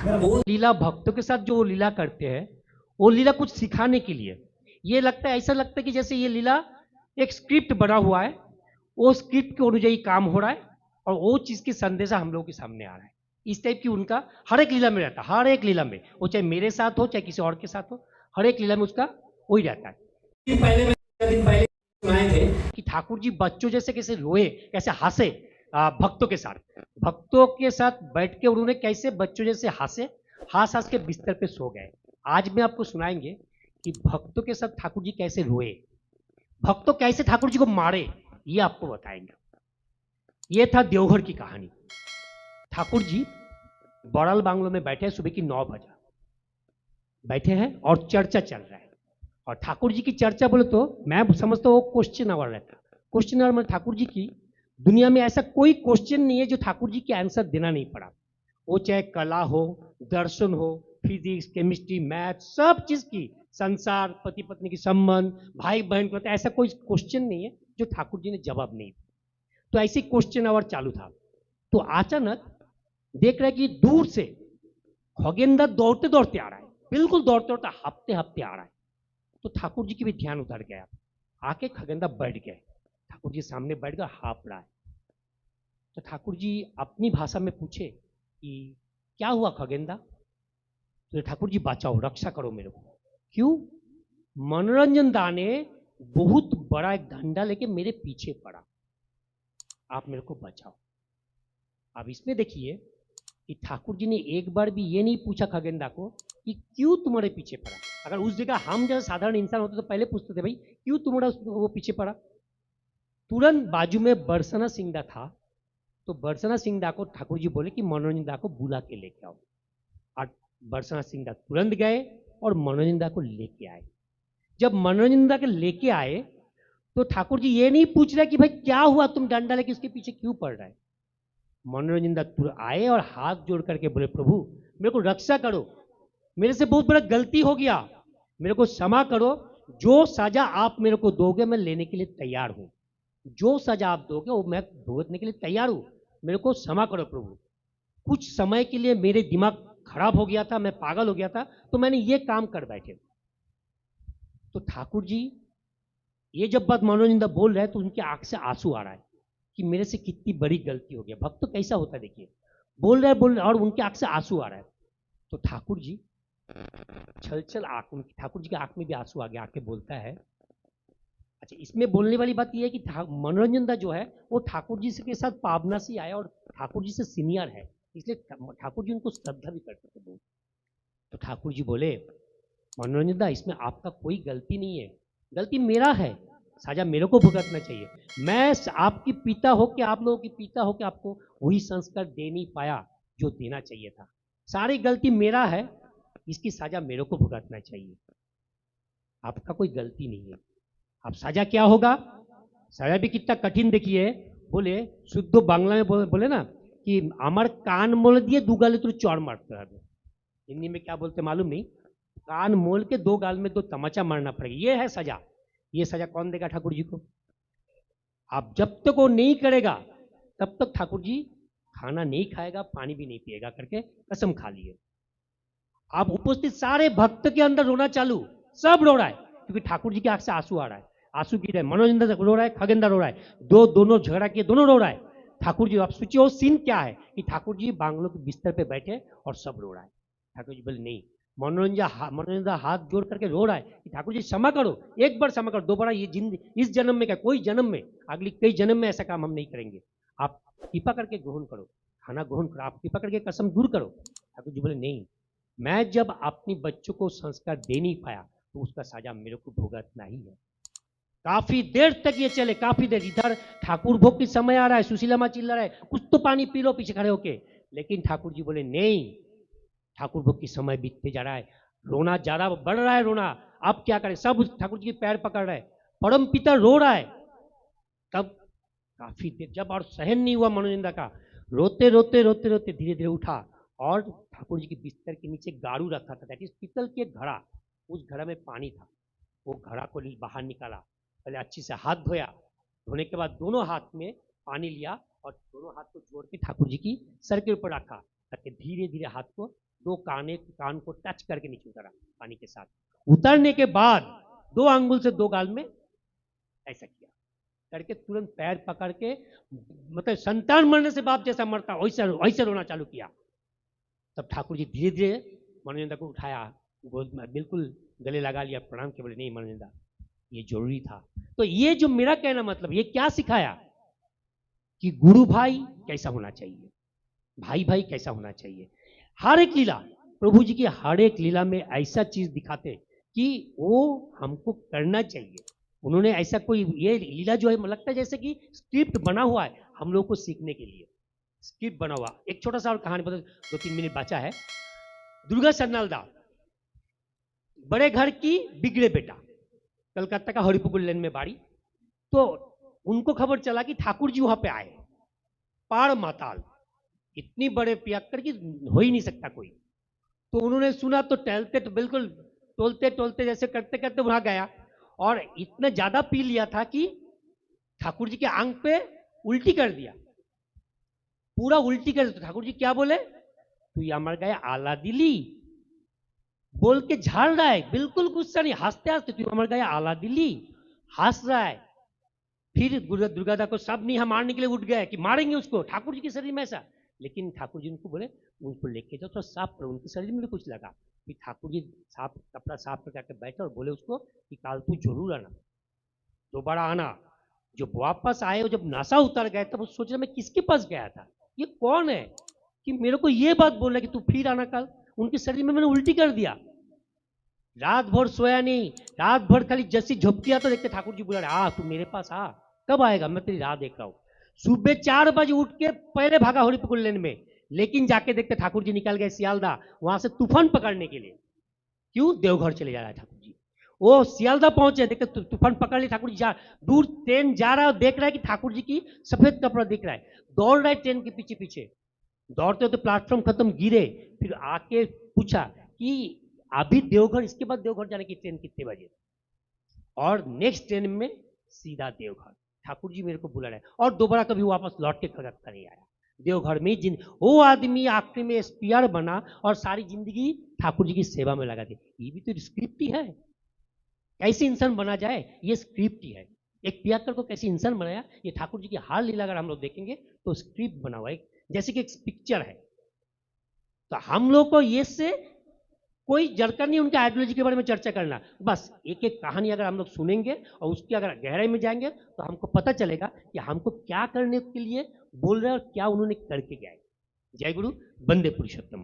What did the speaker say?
वो लीला भक्तों के साथ जो वो लीला करते हैं, वो लीला कुछ सिखाने के लिए। ये लगता है, ऐसा लगता है कि जैसे ये लीला एक स्क्रिप्ट बना हुआ है, वो स्क्रिप्ट के अनुযাयी काम हो रहा है और वो चीज की संदेशा हम लोगों के सामने आ रहा है। इस टाइप की उनका हर एक लीला में रहता है, हर एक लीला में, वो चाहे मेरे साथ हो चाहे किसी और के साथ हो, हर एक लीला में उसका वही रहता है। पहले सुनाए थे कि ठाकुर जी बच्चों जैसे कैसे रोए, कैसे हंसे भक्तों के साथ बैठ के उन्होंने कैसे बच्चों जैसे हंसे, हंस हंस के बिस्तर पे सो गए। आज मैं आपको सुनाएंगे कि भक्तों के साथ ठाकुर जी कैसे रोए, भक्तों कैसे ठाकुर जी को मारे, ये आपको बताएंगे। ये था देवघर की कहानी। ठाकुर जी बड़ाल बांग्लो में बैठे, सुबह की 9 बजे बैठे हैं और चर्चा चल रहा है। और ठाकुर जी की चर्चा बोले तो मैं समझता हूँ क्वेश्चन आवर रहता। क्वेश्चन आवर में ठाकुर जी की दुनिया में ऐसा कोई क्वेश्चन नहीं है जो ठाकुर जी के आंसर देना नहीं पड़ा। वो चाहे कला हो, दर्शन हो, फिजिक्स, केमिस्ट्री, मैथ, सब चीज की, संसार, पति पत्नी की संबंध, भाई बहन को, ऐसा कोई क्वेश्चन नहीं है जो ठाकुर जी ने जवाब नहीं दिया। तो ऐसे क्वेश्चन आवर चालू था। तो अचानक देख रहे कि दूर से खगेंद्र दौड़ते दौड़ते आ रहा है, बिल्कुल दौड़ते दौड़ते हफ्ते हफ्ते आ रहा है। तो ठाकुर जी की भी ध्यान उतर गया। आके खगेंद्र बैठ गए, ठाकुर जी सामने बैठ कर हाँफ रहा है। तो ठाकुर जी अपनी भाषा में पूछे कि क्या हुआ खगेंद्र? तो ठाकुर जी बचाओ, रक्षा करो मेरे को। क्यों? मनोरंजन दा ने बहुत बड़ा एक डंडा लेके मेरे पीछे पड़ा, आप मेरे को बचाओ। अब इसमें देखिए कि ठाकुर जी ने एक बार भी ये नहीं पूछा खगेंद्र को कि क्यों तुम्हारे पीछे पड़ा। अगर उस जगह हम जैसे साधारण इंसान होते तो पहले पूछते थे भाई क्यों तुम्हारा वो पीछे पड़ा। तुरंत बाजू में बरसना सिंह था, तो बरसना सिंह को ठाकुर जी बोले कि मनोरंजन दा को बुला के लेके आओ। और बरसना सिंह तुरंत गए और मनोरंजन दा को लेके आए। जब मनोरंजन दा के लेके आए तो ठाकुर जी ये नहीं पूछ रहे कि भाई क्या हुआ, तुम डंडा लेके उसके पीछे क्यों पड़ रहा है। मनोरंजन दा आए और हाथ जोड़ करके बोले प्रभु मेरे को रक्षा करो, मेरे से बहुत बड़ा गलती हो गया, मेरे को क्षमा करो, जो सजा आप मेरे को दोगे मैं लेने के लिए तैयार हूं, जो सजा आप दोगे वो मैं भुगतने के लिए तैयार हूं, मेरे को क्षमा करो प्रभु। कुछ समय के लिए मेरे दिमाग खराब हो गया था, मैं पागल हो गया था, तो मैंने ये काम कर बैठे। तो ठाकुर जी ये जब बात मनोरंजन बोल रहे हैं तो उनकी आंख से आंसू आ रहा है कि मेरे से कितनी बड़ी गलती हो गई। भक्त तो कैसा होता है देखिए, बोल रहे और उनके आंख से आंसू आ रहा है। तो ठाकुर जी छल छल आंख, ठाकुर जी की आंख में भी आंसू आ गया, आके बोलता है। अच्छा, इसमें बोलने वाली बात यह है कि मनोरंजन दा जो है वो ठाकुर जी के साथ पावना से आया और ठाकुर जी से सीनियर है, इसलिए ठाकुर जी उनको श्रद्धा भी करते थे बहुत। तो ठाकुर जी बोले मनोरंजन दा इसमें आपका कोई गलती नहीं है, गलती मेरा है, साजा मेरे को भुगतना चाहिए। मैं आपकी पिता हो के, आप लोगों की पिता हो के आपको वही संस्कार दे नहीं पाया जो देना चाहिए था, सारी गलती मेरा है, इसकी सजा मेरे को भुगतना चाहिए, आपका कोई गलती नहीं है। अब सजा क्या होगा? सजा भी कितना कठिन देखिए। बोले शुद्ध बांग्ला में बोले ना कि अमर कान मोल दिए दो गाले तो चौड़ मारते हैं। हिंदी में क्या बोलते मालूम नहीं, कान मोल के दो गाल में दो तमाचा मारना पड़ेगा, ये है सजा। ये सजा कौन देगा? ठाकुर जी को। आप जब तक वो नहीं करेगा तब तक ठाकुर जी खाना नहीं खाएगा, पानी भी नहीं पिएगा करके कसम खा लिए। आप उपस्थित सारे भक्त के अंदर रोना चालू, सब रो रहा है क्योंकि ठाकुर जी की आंख से आंसू आ रहा है, आंसू गिर रहे, मनोरंजन रो रहा है, खगेंद्र रो रहा है, दोनों झगड़ा किए, दोनों रो रहा है। ठाकुर जी, आप सोचिए वो सीन क्या है कि ठाकुर जी बांग्लो के बिस्तर पे बैठे और सब रो रहा है। ठाकुर जी बोले नहीं, मनोरंजन हाथ जोड़ करके रो रहा है कि ठाकुर जी क्षमा करो, एक बार क्षमा करो, दोबारा ये जिंदगी इस जन्म में क्या, कोई जन्म में, अगली कई जन्म में ऐसा काम हम नहीं करेंगे, आप कृपा करके ग्रहण करो, खाना ग्रहण करो, आप कृपा करके कसम दूर करो। ठाकुर जी बोले नहीं, मैं जब अपनी बच्चों को संस्कार दे नहीं पाया तो उसका सजा मेरे को भुगतना ही है। काफी देर तक ये चले, काफी देर, इधर ठाकुर भोग की समय आ रहा है, सुशीला माँ चिल्ला रहा है कुछ तो पानी पी लो पीछे खड़े होके, लेकिन ठाकुर जी बोले नहीं, ठाकुर भोग की समय बीतते जा रहा है, रोना ज्यादा बढ़ रहा है, रोना, अब क्या करें, सब ठाकुर जी के पैर पकड़ रहे हैं, परम पिता रो रहा है। तब काफी देर जब और सहन नहीं हुआ मनोरंजन का, रोते रोते रोते रोते धीरे धीरे उठा और ठाकुर जी के बिस्तर के नीचे गाड़ू रखा था, दैट इज पीतल की एक घड़ा, उस घड़ा में पानी था, वो घड़ा को बाहर निकाला, पहले अच्छी से हाथ धोया, धोने के बाद दोनों हाथ में पानी लिया और दोनों हाथ को जोड़ के ठाकुर जी की सर के ऊपर रखा, ताकि धीरे धीरे हाथ को कान को टच करके नीचे उतरा पानी के साथ। उतरने के बाद 2 अंगुल से 2 गाल में ऐसा किया करके तुरंत पैर पकड़ के, मतलब संतान मरने से बाप जैसा मरता वैसे रोना चालू किया। तब ठाकुर जी धीरे धीरे मनोरंजन को उठाया, गोद में बिल्कुल गले लगा लिया, प्रणाम के बोले नहीं मनोरंजन ये जरूरी था। तो ये जो मेरा कहना मतलब ये क्या सिखाया कि गुरु भाई कैसा होना चाहिए, भाई भाई कैसा होना चाहिए। हर एक लीला, प्रभु जी की हर एक लीला में ऐसा चीज दिखाते कि वो हमको करना चाहिए। उन्होंने ऐसा कोई, ये लीला जो है लगता है जैसे कि स्क्रिप्ट बना हुआ है हम लोग को सीखने के लिए, स्क्रिप्ट बना हुआ। एक छोटा सा और कहानी बता, 2-3 मिनट बचा है। दुर्गा सन्नालदा बड़े घर की बिगड़े बेटा, कलकत्ता का हरिपुकुर लेन में बाड़ी। तो उनको खबर चला कि ठाकुर जी वहां पे आए, पार माताल, इतनी बड़े पियक्कर की हो ही नहीं सकता कोई। तो उन्होंने सुना तो टहलते, तो बिल्कुल टोलते टोलते जैसे करते करते वहां गया, और इतना ज्यादा पी लिया था कि ठाकुर जी के आंख पे उल्टी कर दिया, पूरा उल्टी कर दिया। ठाकुर जी क्या बोले, तू ये मर गया आला दिली, बोल के झाड़ रहा है, बिल्कुल गुस्सा नहीं, हंसते हंसते, तू मर गया आला दिली, हंस रहा है। फिर दुर्गादा को सब नहीं हम मारने के लिए उठ गए कि मारेंगे उसको, ठाकुर जी के शरीर में ऐसा। लेकिन ठाकुर जी उनको बोले उनको लेके जाओ, तो साफ करो, उनके शरीर में भी कुछ लगा। फिर ठाकुर जी साफ कपड़ा साफ करके बैठे और बोले उसको कि काल तू जरूर आना, दोबारा आना। जब वापस आए और जब नशा उतर गए तब सोच रहे मैं किसके पास गया था, ये कौन है कि मेरे को ये बात बोल रहा कि तू फिर आना कल। उनके शरीर में मैंने उल्टी कर दिया, रात भर सोया नहीं, रात भर खाली जैसी झपकिया तो देखते ठाकुर जी बोला आ तू मेरे पास आ, कब आएगा, मैं तेरी राह देख रहा हूँ। सुबह 4 बजे उठ के पहले भागा हरिपुकुर लेन में, लेकिन जाके देखते ठाकुर जी निकल गए सियालदा, वहां से तूफान पकड़ने के लिए। क्यों, देवघर चले जा रहा है ठाकुर जी। वो सियालदा पहुंचे, देखते तूफान पकड़ लिए ठाकुर जी, दूर ट्रेन जा रहा है और देख रहा है कि ठाकुर जी की सफेद कपड़ा दिख रहा है, दौड़ रहा है ट्रेन के पीछे पीछे। दौड़ते होते प्लेटफॉर्म खत्म, गिरे, फिर आके पूछा कि अभी देवघर, इसके बाद देवघर जाने की ट्रेन कितने बजे, और नेक्स्ट ट्रेन में सीधा देवघर। ठाकुर जी मेरे को बुला रहे, और दोबारा कभी वापस लौट के कलकत्ता नहीं आया। देवघर में वो आदमी आखिरी में एसपीआर बना और सारी जिंदगी ठाकुर जी की सेवा में लगा दी। ये भी तो स्क्रिप्ट ही है, कैसे इंसान बना जाए, ये स्क्रिप्ट ही है। एक पियक्कर को कैसे इंसान बनाया, ये ठाकुर जी की हार लीला अगर हम लोग देखेंगे तो स्क्रिप्ट बना हुआ है, जैसे कि एक पिक्चर है। तो हम लोग को ये से कोई जरकर नहीं उनके आइडियोलॉजी के बारे में चर्चा करना, बस एक एक कहानी अगर हम लोग सुनेंगे और उसकी अगर गहराई में जाएंगे तो हमको पता चलेगा कि हमको क्या करने के लिए बोल रहे हैं और क्या उन्होंने करके गए। जय गुरु, वंदे पुरुषोत्तम।